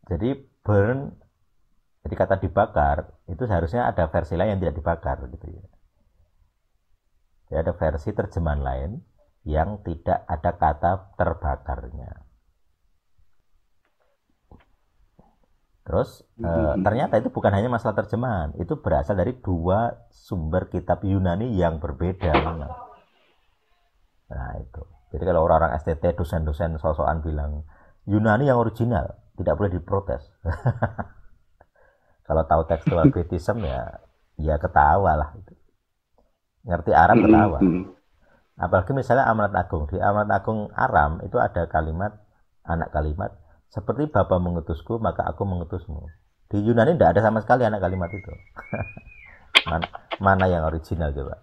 Jadi burn, jadi kata dibakar itu seharusnya ada versi lain yang tidak dibakar gitu ya. Jadi ada versi terjemahan lain yang tidak ada kata terbakarnya. Terus ternyata itu bukan hanya masalah terjemahan, itu berasal dari dua sumber kitab Yunani yang berbeda. Nah itu. Jadi kalau orang-orang STT, dosen-dosen sosokan bilang Yunani yang original, tidak boleh diprotes. Kalau tahu tekstual kritism ya ketawa lah. Ngerti Aram ketawa. Apalagi misalnya Amanat Agung. Di Amanat Agung Aram itu ada kalimat, anak kalimat, seperti Bapa mengutusku, maka aku mengutusmu. Di Yunani tidak ada sama sekali anak kalimat itu. Mana yang original coba?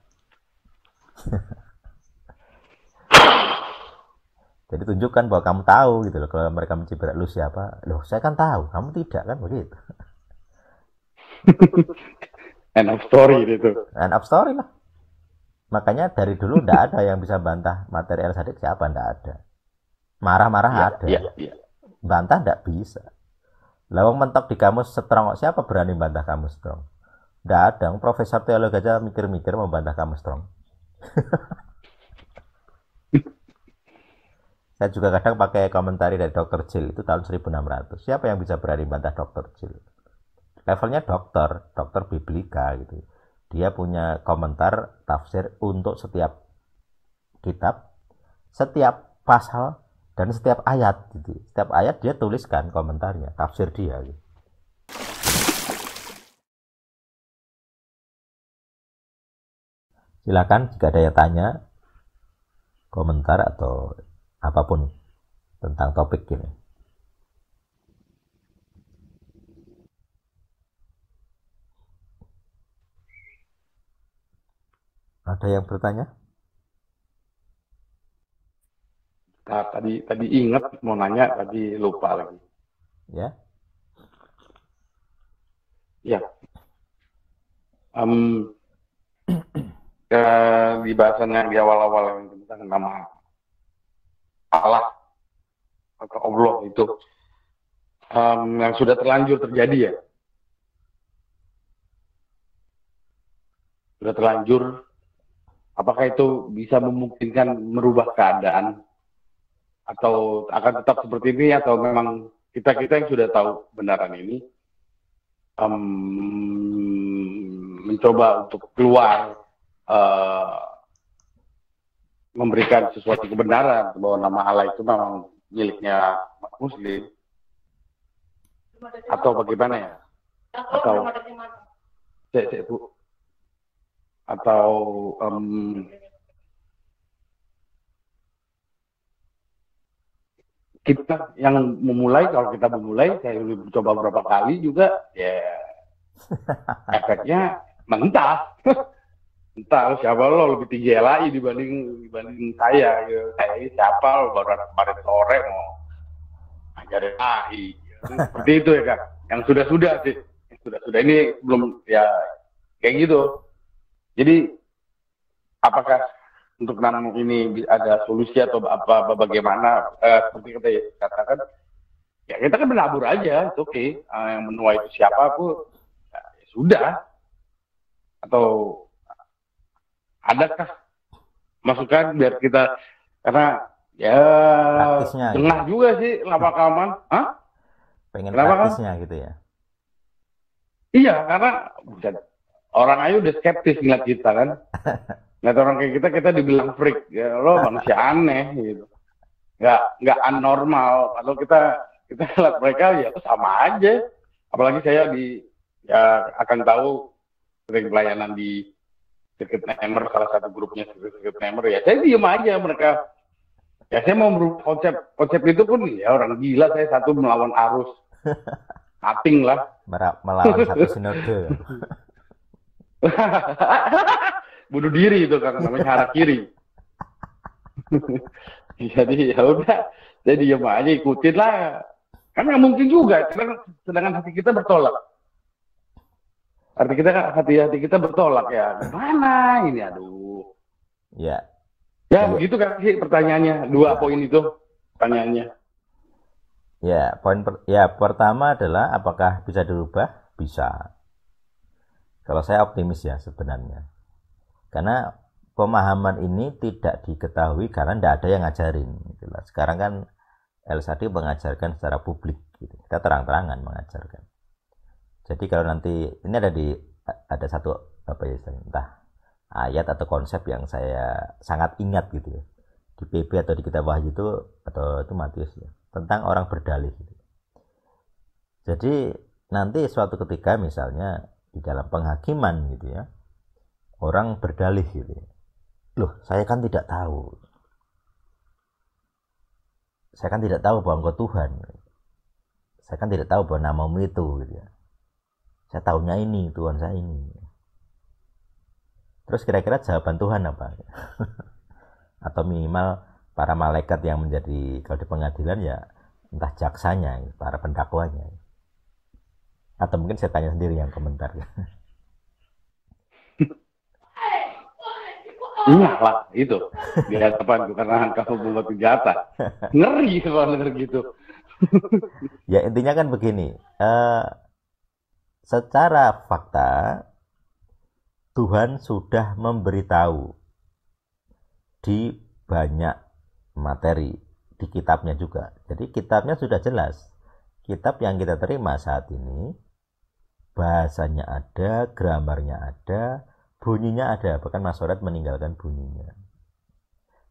Jadi tunjukkan bahwa kamu tahu gitu loh. Kalau mereka mencibir lu siapa? Loh, saya kan tahu, kamu tidak kan begitu. End of story itu. End of story lah. Makanya dari dulu tidak ada yang bisa bantah materi El-Sadik siapa, tidak ada. Marah-marah ya, ada. Ya. Bantah tidak bisa. Lawang mentok di kamus strong, siapa berani bantah kamus strong? Tidak ada. Profesor teologi aja mikir-mikir mau bantah kamus strong. Saya juga kadang pakai komentari dari Dr. Jill itu tahun 1600. Siapa yang bisa berani bantah Dr. Jill? Levelnya dokter biblika gitu. Dia punya komentar tafsir untuk setiap kitab, setiap pasal, dan setiap ayat gitu. Setiap ayat dia tuliskan komentarnya, tafsir dia gitu. Silakan jika ada yang tanya, komentar atau apapun tentang topik ini. Ada yang bertanya? Nah, tadi ingat mau nanya, tadi lupa lagi. Ya. Ya. Di bahasan yang di awal-awal yang tentang nama Allah atau Allah itu yang sudah terlanjur terjadi ya. Sudah terlanjur, apakah itu bisa memungkinkan merubah keadaan atau akan tetap seperti ini, atau memang kita yang sudah tahu kebenaran ini mencoba untuk keluar memberikan sesuatu kebenaran bahwa nama Allah itu memang miliknya Muslim, atau bagaimana ya? Atau kita yang memulai, kalau kita memulai, saya coba beberapa kali juga, ya efeknya mentah. Entah siapa lo lebih tinggi LAI dibanding saya. Ya. Saya ini siapa lo, baru kemarin sore mau ngajarin AI. Seperti itu ya kan. Yang sudah sih. Yang sudah ini belum ya kayak gitu. Jadi apakah untuk nama ini ada solusi atau apa bagaimana? Seperti kita katakan, ya kita kan menabur aja, itu oke. Yang menuai itu siapa pun ya sudah. Atau adakah masukan biar kita, karena ya tengah gitu juga sih lama-kelamaan. Pengen praktisnya gitu ya? Iya, karena orang aja udah skeptis ngeliat kita kan. Ngeliat orang kayak kita dibilang freak, ya lo manusia aneh gitu. Nggak anormal. Kalau kita ngeliat mereka ya sama aja. Apalagi saya akan tahu sering pelayanan di Circuit Namer, salah satu grupnya Circuit Namer, ya saya diem aja mereka. Ya saya mau merubah konsep itu pun ya orang gila, saya satu melawan arus. Cutting lah. Melawan satu sinode. Bunuh diri itu kan namanya harakiri. Jadi ya udah, saya diem aja, ikutin lah. Kan nggak mungkin juga, sedangkan hati kita bertolak. Hati kita bertolak ya. Gimana ini, aduh. Ya. Ya begitu kan sih pertanyaannya. Dua poin itu pertanyaannya. Ya, pertama adalah apakah bisa dirubah? Bisa. Kalau saya optimis ya sebenarnya. Karena pemahaman ini tidak diketahui karena tidak ada yang ngajarin. Gitu. Sekarang kan LSAD mengajarkan secara publik. Gitu. Kita terang-terangan mengajarkan. Jadi kalau nanti ini ada satu apa ya, entah ayat atau konsep yang saya sangat ingat gitu ya, di PP atau di kitab Wahyu itu, atau itu Matius ya, tentang orang berdalih gitu. Jadi nanti suatu ketika misalnya di dalam penghakiman gitu ya, orang berdalih gitu ya, loh saya kan tidak tahu bahwa engkau Tuhan, saya kan tidak tahu bahwa namamu itu gitu ya, saya tahunya ini, Tuhan saya ini. Terus kira-kira jawaban Tuhan apa? Atau minimal para malaikat yang menjadi, kalau di pengadilan ya entah jaksanya, para pendakwanya. Atau mungkin saya tanya sendiri yang komentar. Iya lah, itu di hadapanku karena engkau membuat kejahatan. Ngeri kalau denger gitu. Ya intinya kan begini, secara fakta Tuhan sudah memberitahu di banyak materi, di kitabnya juga. Jadi kitabnya sudah jelas. Kitab yang kita terima saat ini, bahasanya ada, gramarnya ada, bunyinya ada. Bahkan Mas Soret meninggalkan bunyinya.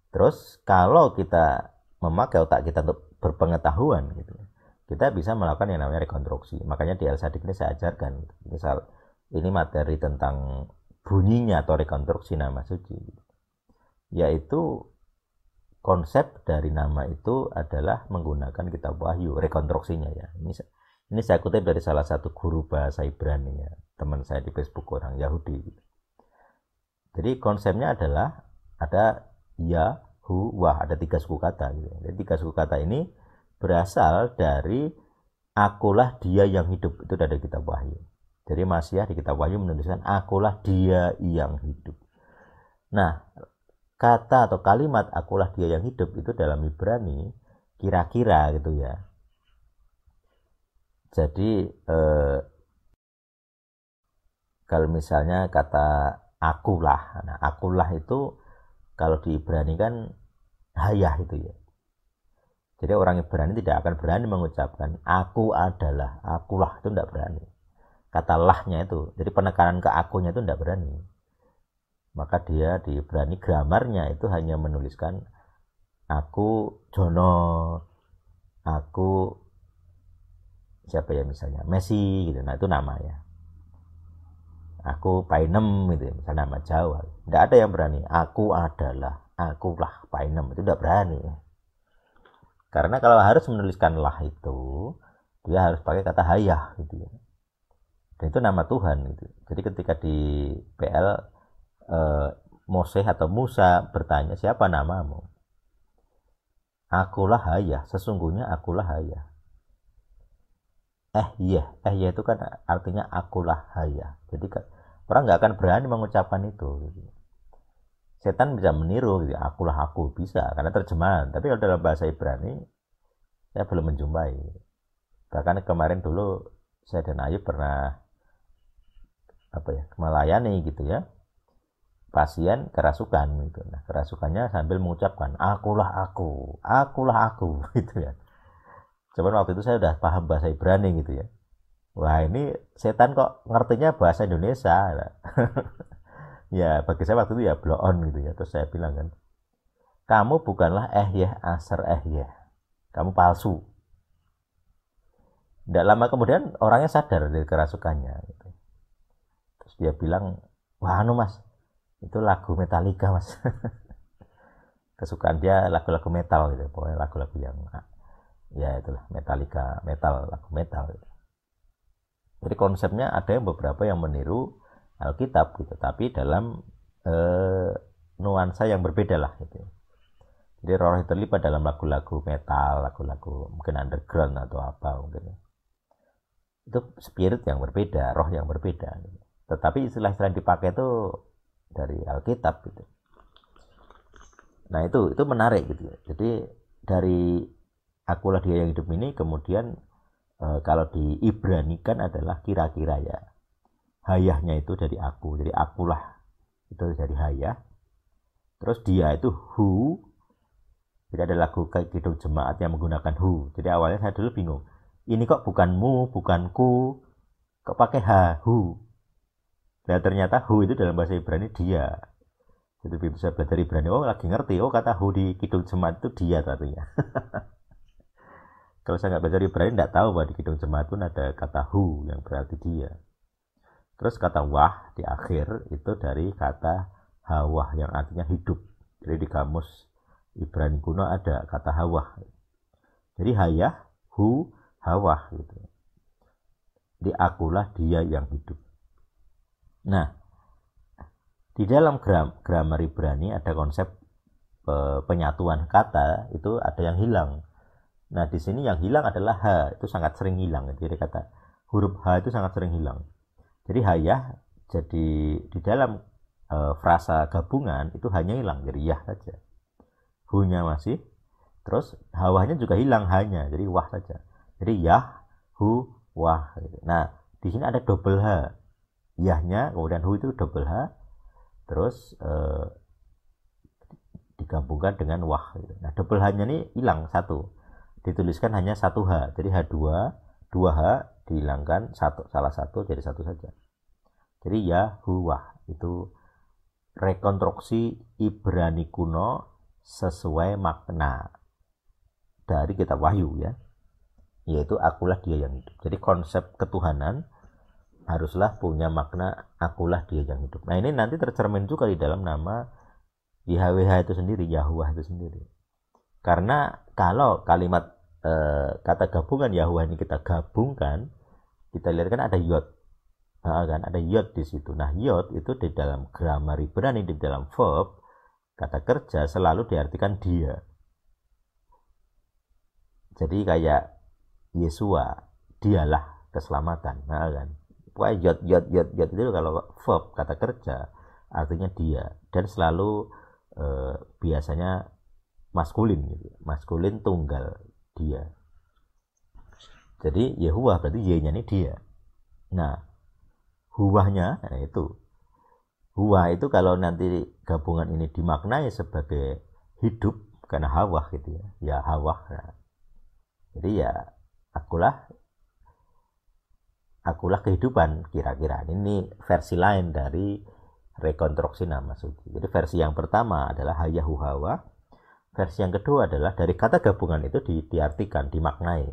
Terus kalau kita memakai otak kita untuk berpengetahuan gitu, kita bisa melakukan yang namanya rekonstruksi. Makanya di LSAD ini saya ajarkan, misal ini materi tentang bunyinya atau rekonstruksi nama suci, yaitu konsep dari nama itu adalah menggunakan kitab Wahyu, rekonstruksinya ya. Ini saya kutip dari salah satu guru bahasa Ibrani ya, teman saya di Facebook, orang Yahudi. Jadi konsepnya adalah ada ya, hu, wah, ada 3 suku kata gitu. Jadi 3 suku kata ini berasal dari akulah dia yang hidup, itu dari kitab Wahyu. Jadi Masiah di kitab Wahyu menuliskan akulah dia yang hidup. Nah, kata atau kalimat akulah dia yang hidup itu dalam Ibrani kira-kira gitu ya. Jadi kalau misalnya kata akulah, nah akulah itu kalau di Ibrani kan hayah itu ya. Jadi orang Ibrani tidak akan berani mengucapkan aku adalah, akulah, itu tidak berani. Kata lahnya itu, jadi penekanan ke akunya itu tidak berani. Maka dia di Ibrani gramarnya itu hanya menuliskan aku Jono, aku siapa ya misalnya Messi gitu. Nah itu nama ya. Aku Painem gitu, misalnya nama Jawa. Tidak ada yang berani. Aku adalah, akulah Painem, itu tidak berani. Karena kalau harus menuliskan lah itu, dia harus pakai kata hayah gitu ya. Dan itu nama Tuhan gitu. Jadi ketika di PL Moses atau Musa bertanya siapa namamu, akulah hayah, sesungguhnya akulah hayah. Iya itu kan artinya akulah hayah. Jadi orang nggak akan berani mengucapkan itu gitu. Setan bisa meniru gitu, akulah aku, bisa karena terjemahan. Tapi kalau dalam bahasa Ibrani saya belum menjumpai. Bahkan kemarin dulu saya dan Ayu pernah melayani gitu ya, pasien kerasukan gitu. Nah kerasukannya sambil mengucapkan akulah aku gitu ya. Cuman waktu itu saya udah paham bahasa Ibrani gitu ya. Wah ini setan kok ngertinya bahasa Indonesia. Ya bagi saya waktu itu ya blow on gitu ya. Terus saya bilang kan, kamu bukanlah asar kamu palsu. Tidak lama kemudian orangnya sadar dari kerasukannya gitu. Terus dia bilang, wah mas, itu lagu Metallica mas. Kesukaan dia lagu-lagu metal gitu, pokoknya lagu-lagu yang ya itulah Metallica, lagu metal gitu. Jadi konsepnya ada yang beberapa yang meniru Alkitab gitu, tapi dalam nuansa yang berbeda lah gitu. Jadi roh itu terlibat dalam lagu-lagu metal, lagu-lagu mungkin underground atau apa mungkin. Itu spirit yang berbeda, roh yang berbeda gitu. Tetapi istilah-istilah yang dipakai itu dari Alkitab gitu. Nah itu menarik gitu ya. Jadi dari akulah dia yang hidup ini kemudian kalau diibranikan adalah kira-kira ya. Hayahnya itu dari aku, jadi akulah itu dari hayah. Terus dia itu hu. Jadi ada lagu Kidung Jemaat yang menggunakan hu. Jadi awalnya saya dulu bingung. Ini kok bukanmu, bukanku, kok pakai ha, hu. Dan ternyata hu itu dalam bahasa Ibrani dia. Jadi bisa belajar Ibrani, oh lagi ngerti, oh kata hu di Kidung Jemaat itu dia artinya. Kalau saya nggak belajar Ibrani, nggak tahu bahwa di Kidung Jemaat pun ada kata hu yang berarti dia. Terus kata wah di akhir itu dari kata hawah yang artinya hidup. Jadi di kamus Ibrani kuno ada kata hawah. Jadi hayah, hu, hawah gitu. Jadi akulah dia yang hidup. Nah, di dalam grammar Ibrani ada konsep penyatuan kata itu ada yang hilang. Nah, di sini yang hilang adalah ha, itu sangat sering hilang. Jadi kata huruf ha itu sangat sering hilang. Jadi hayah jadi di dalam frasa gabungan itu hanya hilang, jadi yah saja. Hu-nya masih, terus hawahnya juga hilang hanya, jadi wah saja. Jadi yah, hu, wah. Nah, di sini ada double h. Yahnya kemudian hu itu double h, terus digabungkan dengan wah. Nah, double h-nya ini hilang satu, dituliskan hanya satu h. Jadi h2, 2h dihilangkan satu, salah satu jadi satu saja. Jadi ya, hu, wah itu rekonstruksi Ibrani kuno sesuai makna dari kitab Wahyu ya, yaitu akulah dia yang hidup. Jadi konsep ketuhanan haruslah punya makna akulah dia yang hidup. Nah, ini nanti tercermin juga di dalam nama YHWH itu sendiri, Yahuwah itu sendiri. Karena kalau kalimat kata gabungan Yahuwah ini kita gabungkan, kita lihat kan ada yod. Nah, kan ada yod di situ. Nah, yod itu di dalam grammar Ibrani, di dalam verb kata kerja selalu diartikan dia. Jadi kayak Yesua, dialah keselamatan. Nah, kan. Pokoknya yod itu kalau verb kata kerja artinya dia, dan selalu biasanya maskulin gitu. Maskulin tunggal dia. Jadi Yehuwah berarti Y-nya ini dia. Nah, huwahnya nah itu. Huwa itu kalau nanti gabungan ini dimaknai sebagai hidup karena hawah gitu ya. Ya hawah. Nah, jadi ya akulah kehidupan kira-kira. Ini versi lain dari rekonstruksi nama suci. Jadi versi yang pertama adalah hayahu hawa. Versi yang kedua adalah dari kata gabungan itu diartikan, dimaknai.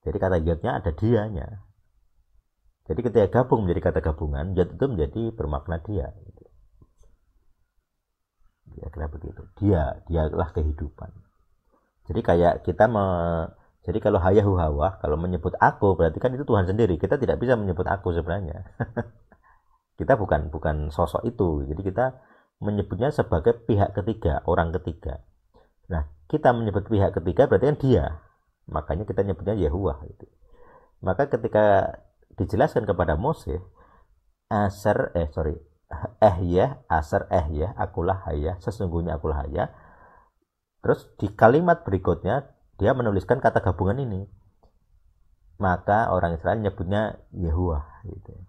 Jadi kata yodnya ada dianya. Jadi ketika gabung menjadi kata gabungan, yod itu menjadi bermakna dia. Kira-kira begitu. Dialah kehidupan. Jadi kayak kita jadi kalau hayahu hawa, kalau menyebut aku berarti kan itu Tuhan sendiri. Kita tidak bisa menyebut aku sebenarnya. Kita bukan sosok itu. Jadi kita menyebutnya sebagai pihak ketiga, orang ketiga. Nah, kita menyebut pihak ketiga berarti kan dia. Makanya kita nyebutnya Yehuwah gitu. Maka ketika dijelaskan kepada Moses, aser akulah hayah, sesungguhnya akulah hayah. Terus di kalimat berikutnya dia menuliskan kata gabungan ini. Maka orang Israel nyebutnya Yehuwah gitu.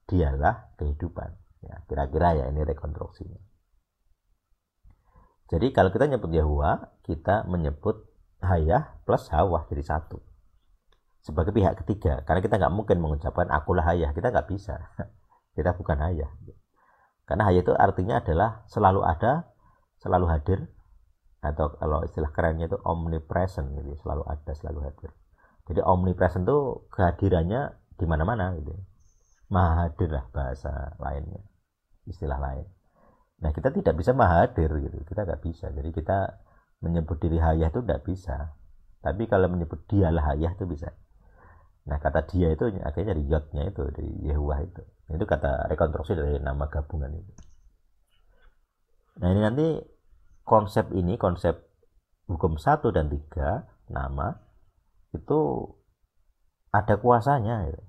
Dialah kehidupan. Ya, kira-kira ya ini rekonstruksinya. Jadi kalau kita nyebut Yehuwah, kita menyebut hayah plus hawah jadi satu. Sebagai pihak ketiga. Karena kita nggak mungkin mengucapkan akulah hayah. Kita nggak bisa. Kita bukan hayah. Karena hayah itu artinya adalah selalu ada, selalu hadir. Atau kalau istilah kerennya itu omnipresent. Gitu. Selalu ada, selalu hadir. Jadi omnipresent itu kehadirannya di mana-mana. Gitu. Maha hadir lah bahasa lainnya. Istilah lain. Nah, kita tidak bisa maha hadir gitu. Kita nggak bisa. Jadi kita menyebut diri hayah itu tidak bisa. Tapi kalau menyebut dialah hayah itu bisa. Nah, kata dia itu akhirnya dari yodnya itu, dari Yehuwah itu. Itu kata rekonstruksi dari nama gabungan itu. Nah, ini nanti konsep hukum 1 dan 3 nama itu ada kuasanya. Gitu.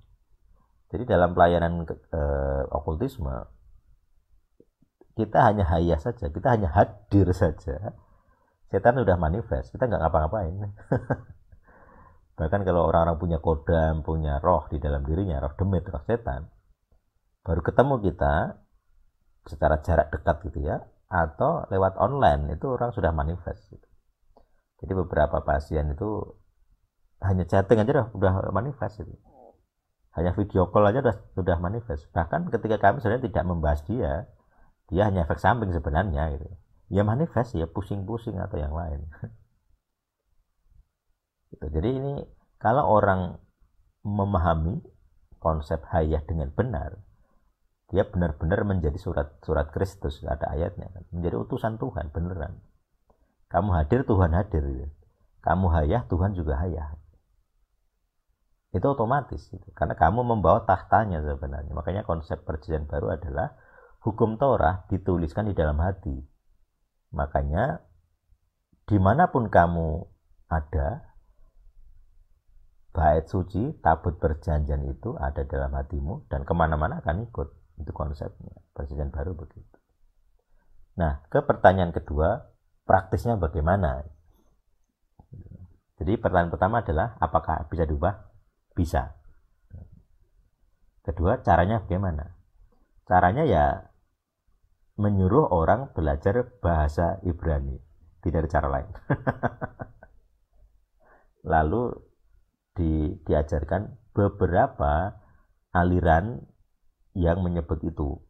Jadi dalam pelayanan okultisme kita hanya hayah saja, kita hanya hadir saja Setan sudah manifest, kita nggak ngapa-ngapain. Bahkan kalau orang-orang punya kodam, punya roh di dalam dirinya, roh demit, roh setan, baru ketemu kita secara jarak dekat gitu ya, atau lewat online itu orang sudah manifest gitu. Jadi beberapa pasien itu hanya chatting aja udah manifest gitu. Hanya video call aja sudah manifest. Bahkan ketika kami sebenarnya tidak membahas dia hanya efek samping sebenarnya gitu. Ya manifest ya pusing-pusing atau yang lain. Gitu. Jadi ini kalau orang memahami konsep hayah dengan benar, dia benar-benar menjadi surat Kristus, ada ayatnya kan. Menjadi utusan Tuhan beneran. Kamu hadir, Tuhan hadir gitu. Kamu hayah, Tuhan juga hayah. Itu otomatis gitu. Karena kamu membawa tahtanya sebenarnya. Makanya konsep perjanjian baru adalah hukum Torah dituliskan di dalam hati. Makanya dimanapun kamu ada, bait suci, tabut perjanjian itu ada dalam hatimu dan kemana-mana akan ikut. Itu konsepnya. Perjanjian baru begitu. Nah, ke pertanyaan kedua, praktisnya bagaimana? Jadi pertanyaan pertama adalah apakah bisa diubah? Bisa. Kedua, caranya bagaimana? Caranya ya menyuruh orang belajar bahasa Ibrani. Tidak ada cara lain. Lalu diajarkan beberapa aliran yang menyebut itu.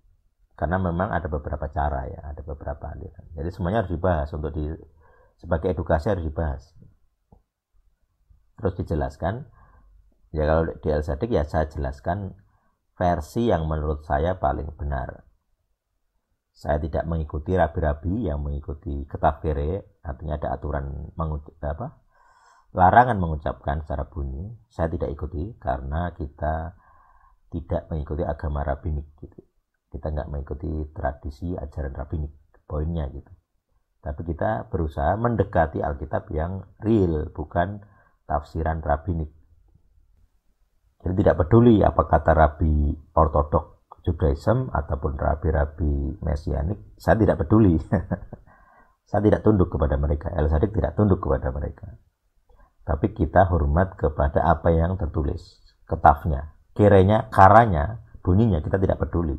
Karena memang ada beberapa cara ya, ada beberapa aliran. Jadi semuanya harus dibahas sebagai edukasi harus dibahas. Terus dijelaskan, ya kalau di El-Sadik ya saya jelaskan versi yang menurut saya paling benar. Saya tidak mengikuti rabi-rabi yang mengikuti ketafsire, artinya ada aturan larangan mengucapkan secara bunyi. Saya tidak ikuti karena kita tidak mengikuti agama rabbinik gitu. Kita nggak mengikuti tradisi ajaran rabbinik, poinnya gitu. Tapi kita berusaha mendekati Alkitab yang real, bukan tafsiran rabbinik. Jadi tidak peduli apa kata rabi ortodok Judaism ataupun rabi-rabi mesianik, saya tidak peduli. Saya tidak tunduk kepada mereka. El-Sadik tidak tunduk kepada mereka. Tapi kita hormat kepada apa yang tertulis, ketafnya, kiranya, karanya, bunyinya kita tidak peduli.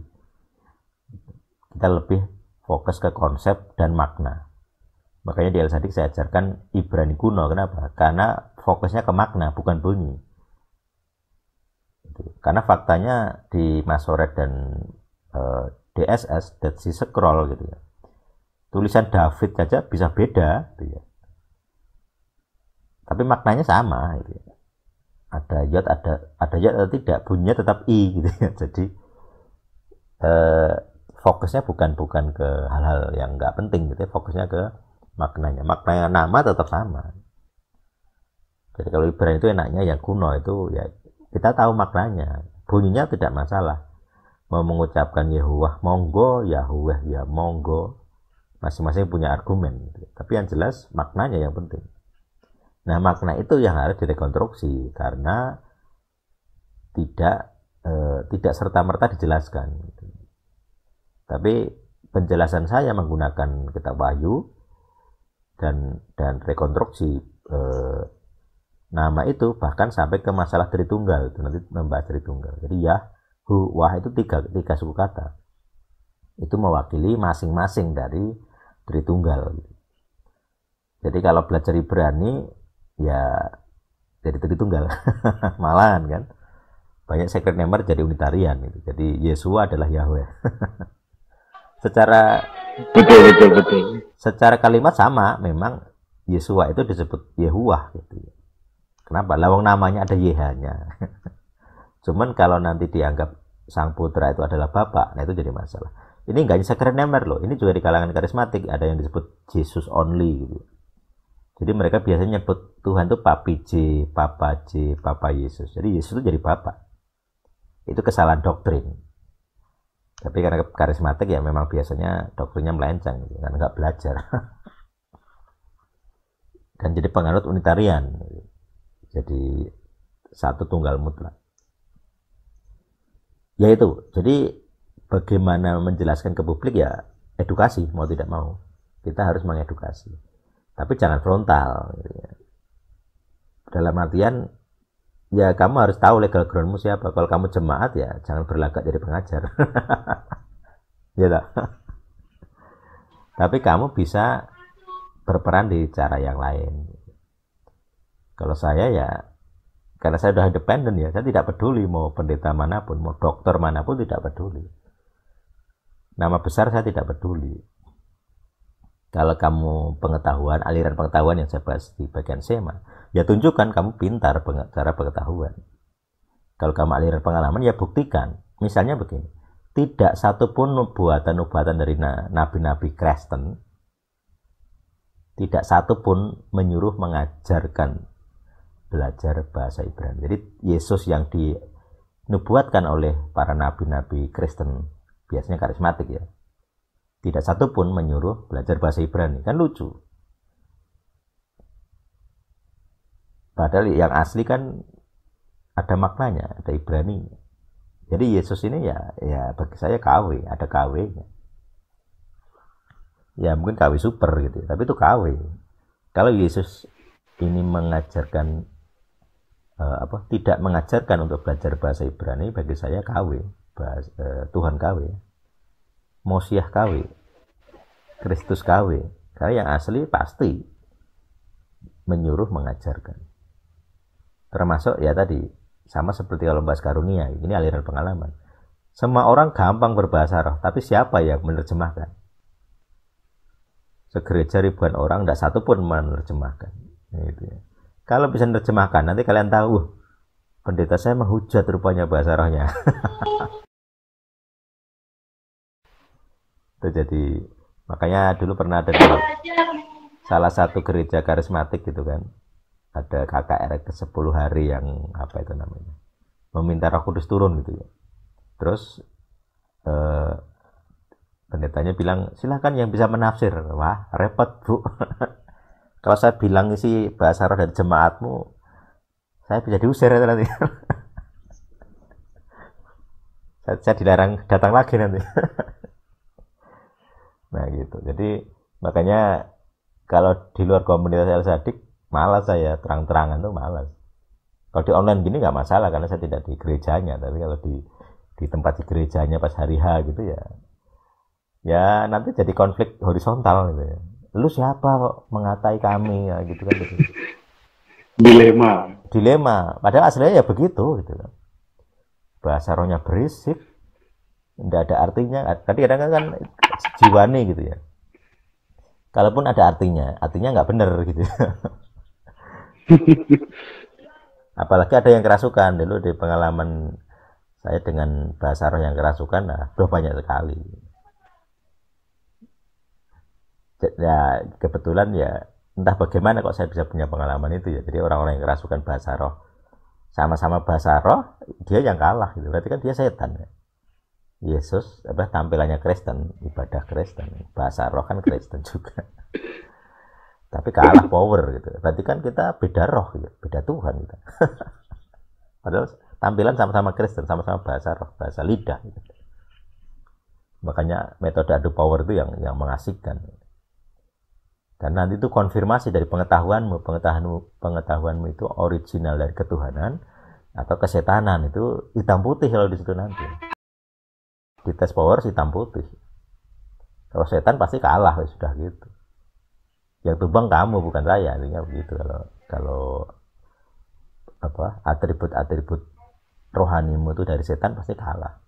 Kita lebih fokus ke konsep dan makna. Makanya di El-Sadik saya ajarkan Ibrani kuno. Kenapa? Karena fokusnya ke makna, bukan bunyi. Karena faktanya di Masoret dan DSS, Dead Sea Scroll gitu ya, tulisan David saja bisa beda gitu ya. Tapi maknanya sama gitu ya. Ada yod, ada yod atau tidak, bunyinya tetap i gitu ya. Jadi fokusnya bukan ke hal-hal yang nggak penting gitu ya. Fokusnya ke maknanya. Maknanya nama tetap sama. Jadi kalau Ibrani itu enaknya yang kuno itu ya kita tahu maknanya, bunyinya tidak masalah. Mau mengucapkan Yehuwah monggo, Yahweh ya monggo, masing-masing punya argumen. Tapi yang jelas maknanya yang penting. Nah makna itu yang harus direkonstruksi karena tidak serta-merta dijelaskan. Tapi penjelasan saya menggunakan kitab Wahyu dan rekonstruksi nama itu bahkan sampai ke masalah Tritunggal, itu nanti membahas Tritunggal. Jadi Yahuwah itu tiga suku kata. Itu mewakili masing-masing dari Tritunggal. Jadi kalau belajar Ibrani ya jadi Tritunggal. Malahan kan. Banyak secret namer jadi unitarian gitu. Jadi Yesua adalah Yahweh. Betul. Secara kalimat sama, memang Yesua itu disebut Yehuwah gitu. Kenapa? Lawang namanya ada YH-nya. Cuman kalau nanti dianggap sang putra itu adalah bapak, nah itu jadi masalah. Ini enggak hanya secret namer loh, ini juga di kalangan karismatik ada yang disebut Jesus only gitu. Jadi mereka biasanya nyebut Tuhan itu Papi J, Papa Yesus. Jadi Yesus itu jadi bapak. Itu kesalahan doktrin. Tapi karena karismatik ya memang biasanya doktrinnya melenceng gitu, karena enggak belajar. Dan jadi penganut unitarian. Jadi satu tunggal mutlak. Ya itu. Jadi bagaimana menjelaskan ke publik ya edukasi mau tidak mau. Kita harus mengedukasi. Tapi jangan frontal. Gitu ya. Dalam artian, ya kamu harus tahu legal groundmu siapa. Kalau kamu jemaat ya jangan berlagak jadi pengajar. Ya tak? Tapi kamu bisa berperan di cara yang lain. Kalau saya ya, karena saya sudah independen ya, saya tidak peduli mau pendeta manapun, mau dokter manapun tidak peduli. Nama besar saya tidak peduli. Kalau kamu pengetahuan, aliran pengetahuan yang saya bahas di bagian SEMA, ya tunjukkan kamu pintar cara pengetahuan. Kalau kamu aliran pengalaman, ya buktikan. Misalnya begini, tidak satupun nubuatan-nubuatan dari nabi-nabi Kristen, tidak satupun menyuruh mengajarkan belajar bahasa Ibrani. Jadi Yesus yang dinubuatkan oleh para nabi-nabi Kristen, biasanya karismatik ya, tidak satupun menyuruh belajar bahasa Ibrani. Kan lucu. Padahal yang asli kan ada maknanya, ada Ibrani. Jadi Yesus ini ya bagi saya KW, ada KW-nya. Ya mungkin KW super gitu, tapi itu KW. Kalau Yesus ini mengajarkan tidak mengajarkan untuk belajar bahasa Ibrani, bagi saya KW, Tuhan KW. Mosiah KW, Kristus KW, karena yang asli pasti menyuruh mengajarkan. Termasuk ya tadi, sama seperti kalau bahas karunia, ini aliran pengalaman. Semua orang gampang berbahasa roh, tapi siapa yang menerjemahkan? Segereja ribuan orang, tidak satu pun menerjemahkan. Gitu ya. Kalau bisa menerjemahkan, nanti kalian tahu, pendeta saya menghujat rupanya bahasa rohnya. Itu jadi, makanya dulu pernah ada di salah satu gereja karismatik gitu kan, ada KKR ke 10 hari yang apa itu namanya, meminta Roh Kudus turun gitu ya. Terus pendetanya bilang silahkan yang bisa menafsir. Wah repot bu. Kalau saya bilang isi bahasa roh dari jemaatmu, saya bisa diusir ya nanti. saya dilarang datang lagi nanti. Nah gitu. Jadi makanya kalau di luar komunitas El Sadik malas saya, terang-terangan tuh malas. Kalau di online gini nggak masalah karena saya tidak di gerejanya, tapi kalau di tempat di gerejanya pas hari H gitu ya nanti jadi konflik horizontal gitu ya. Lu siapa kok mengatai kami ya gitu kan gitu. Dilema. Padahal aslinya ya begitu gitu kan. Bahasa rohnya berisik, tidak ada artinya. Tadi kadang-kadang kan jiwani gitu ya. Kalaupun ada artinya nggak benar gitu. Apalagi ada yang kerasukan. Dulu di pengalaman saya dengan bahasa roh yang kerasukan, nah, udah banyak sekali. Ya kebetulan ya entah bagaimana kok saya bisa punya pengalaman itu ya. Jadi orang-orang yang kerasukan bahasa roh, sama-sama bahasa roh, dia yang kalah gitu. Berarti kan dia setan ya. Yesus tampilannya Kristen, ibadah Kristen, bahasa roh kan Kristen juga. Tapi kalah power gitu. Berarti kan kita beda roh gitu, beda Tuhan gitu. Padahal tampilan sama-sama Kristen, sama-sama bahasa roh, bahasa lidah gitu. Makanya metode adu power itu yang mengasihkan. Dan nanti itu konfirmasi dari pengetahuanmu itu original dari ketuhanan atau kesetanan, itu hitam putih kalau di situ nanti. Di tes power hitam putih. Kalau setan pasti kalah, sudah gitu. Yang tumbang kamu bukan saya, artinya begitu. Kalau atribut rohanimu itu dari setan pasti kalah.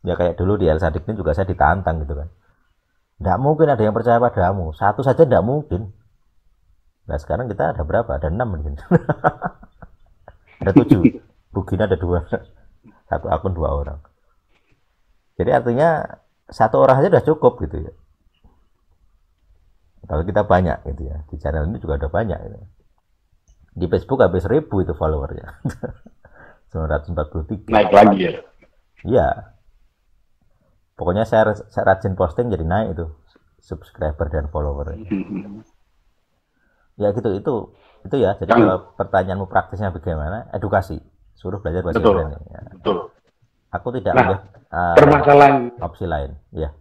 Ya kayak dulu di El Sadik ini juga saya ditantang gitu kan. Tidak mungkin ada yang percaya padamu, satu saja tidak mungkin. Nah sekarang kita ada berapa? Ada 6 mungkin. Ada 7. Bugina ada 2. Satu akun 2 orang. Jadi artinya satu orang saja sudah cukup gitu ya. Kalau kita banyak gitu ya. Di channel ini juga ada banyak gitu. Di Facebook habis 1000 itu followernya. 943. Naik lagi ya? Iya. Pokoknya saya rajin posting jadi naik itu subscriber dan follower. Ya gitu itu ya. Jadi kalau pertanyaanmu praktisnya bagaimana? Edukasi, suruh belajar bahasa Ibrani. Ya. Betul. Aku tidak melihat permasalahan opsi lain. Ya.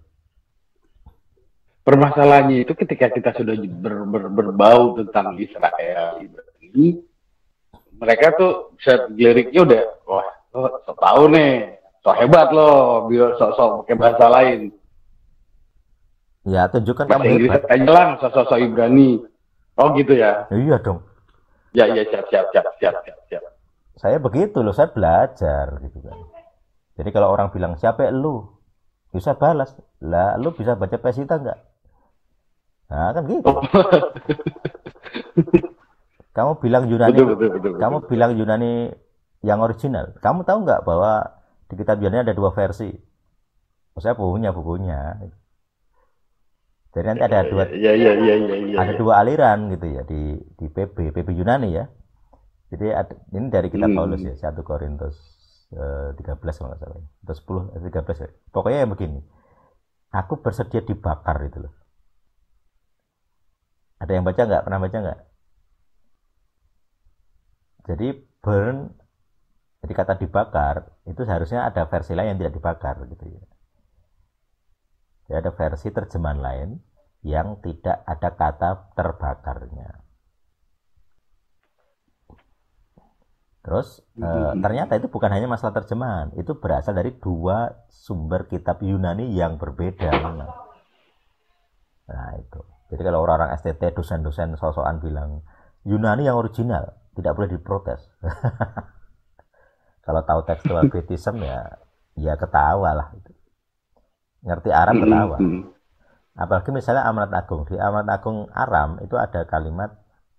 permasalahannya itu ketika kita sudah berbau tentang Israel ini, mereka tuh bisa liriknya udah, wah, lo so tau nih, so hebat lo, biar sok pakai bahasa lain. Ya, tunjukkan Bahasa kamu Inggris hebat. aja lah, so Ibrani. Oh gitu ya? Iya dong. Ya, siap. Saya begitu loh, saya belajar gitu kan. Jadi kalau orang bilang siapa lu, bisa balas. Lah, lu bisa baca pesita nggak? Nah, kan gitu. Kamu bilang Yunani, Betul. bilang Yunani yang original. Kamu tahu nggak bahwa di kitab Yunani ada 2 versi? Saya punya bukunya. Jadi nanti ada ada 2 aliran gitu ya di PB Yunani ya. Jadi ini dari kitab Paulus ya, 1 Korintus 13 kalau nggak salah, atau 10 13 ya. Pokoknya yang begini. Aku bersedia dibakar itu loh. Ada yang baca nggak? Pernah baca nggak? Jadi burn, jadi kata dibakar itu seharusnya ada versi lain yang tidak dibakar gitu ya. Jadi ada versi terjemahan lain yang tidak ada kata terbakarnya. Terus ternyata itu bukan hanya masalah terjemahan, itu berasal dari 2 sumber kitab Yunani yang berbeda. Nah itu. Jadi kalau orang-orang STT, dosen-dosen sosokan bilang Yunani yang original, tidak boleh diprotes. Kalau tahu textual criticism ya ketawa lah. Ngerti Aram ketawa. Apalagi misalnya Amanat Agung. Di Amanat Agung Aram itu ada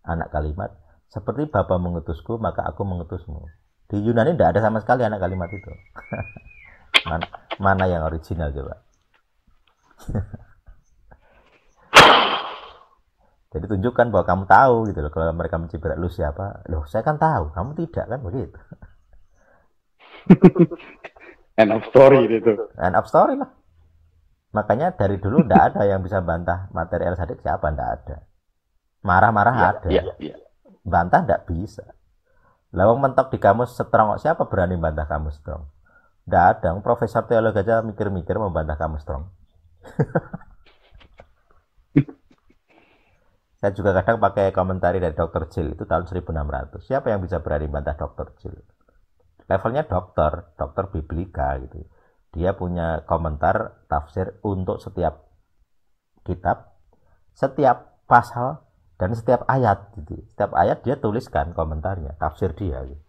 anak kalimat, seperti Bapa mengutusku, maka aku mengutusmu. Di Yunani tidak ada sama sekali anak kalimat itu. Mana yang original coba? Jadi tunjukkan bahwa kamu tahu gitu loh. Kalau mereka mencibir lu siapa, loh saya kan tahu, kamu tidak kan begitu. End of story itu. End of story lah. Makanya dari dulu tidak ada yang bisa bantah materi El Sadik siapa, tidak ada. Marah-marah ada. Bantah tidak bisa. Lawang mentok di kamus strong, siapa berani bantah kamus strong? Tidak ada. Profesor teologi aja mikir-mikir membantah kamus strong. Saya juga kadang pakai komentari dari Dr. Jill itu tahun 1600. Siapa yang bisa berani bantah Dr. Jill? Levelnya dokter biblika gitu. Dia punya komentar tafsir untuk setiap kitab, setiap pasal, dan setiap ayat gitu. Setiap ayat dia tuliskan komentarnya, tafsir dia gitu.